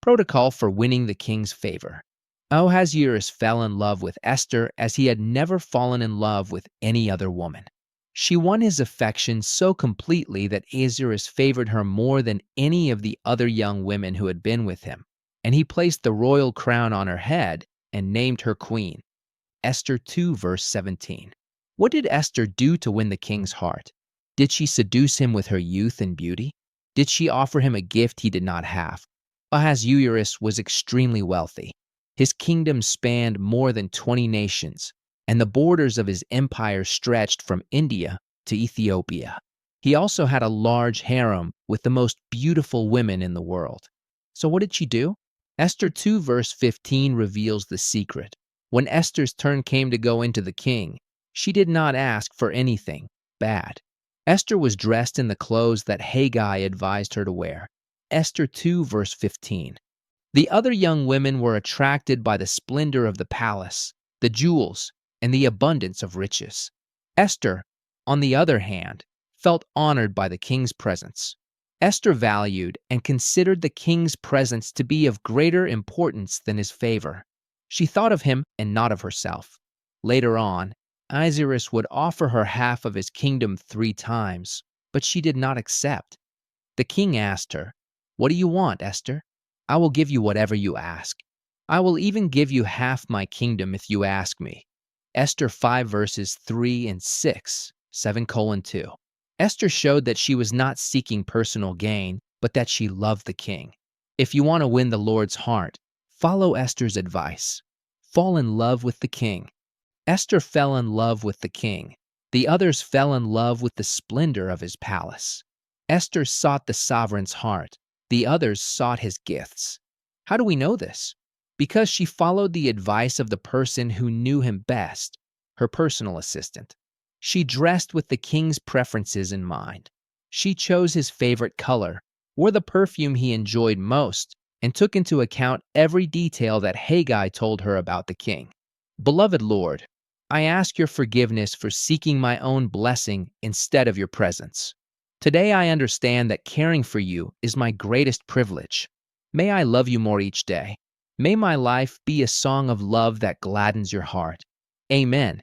Protocol for winning the king's favor. Ahasuerus fell in love with Esther as he had never fallen in love with any other woman. She won his affection so completely that Ahasuerus favored her more than any of the other young women who had been with him, and he placed the royal crown on her head and named her queen. Esther 2, verse 17. What did Esther do to win the king's heart? Did she seduce him with her youth and beauty? Did she offer him a gift he did not have? Ahasuerus was extremely wealthy. His kingdom spanned more than 20 nations, and the borders of his empire stretched from India to Ethiopia. He also had a large harem with the most beautiful women in the world. So what did she do? Esther 2 verse 15 reveals the secret. When Esther's turn came to go into the king, she did not ask for anything bad. Esther was dressed in the clothes that Haggai advised her to wear. Esther 2 verse 15. The other young women were attracted by the splendor of the palace, the jewels, and the abundance of riches. Esther, on the other hand, felt honored by the king's presence. Esther valued and considered the king's presence to be of greater importance than his favor. She thought of him and not of herself. Later on, Ahasuerus would offer her half of his kingdom 3 times, but she did not accept. The king asked her, "What do you want, Esther? I will give you whatever you ask. I will even give you half my kingdom if you ask me." Esther 5 verses 3 and 6, 7:2. Esther showed that she was not seeking personal gain, but that she loved the king. If you want to win the Lord's heart, follow Esther's advice. Fall in love with the king. Esther fell in love with the king. The others fell in love with the splendor of his palace. Esther sought the sovereign's heart. The others sought his gifts. How do we know this? Because she followed the advice of the person who knew him best, her personal assistant. She dressed with the king's preferences in mind. She chose his favorite color, wore the perfume he enjoyed most, and took into account every detail that Haggai told her about the king. Beloved Lord, I ask your forgiveness for seeking my own blessing instead of your presence. Today I understand that caring for you is my greatest privilege. May I love you more each day. May my life be a song of love that gladdens your heart. Amen.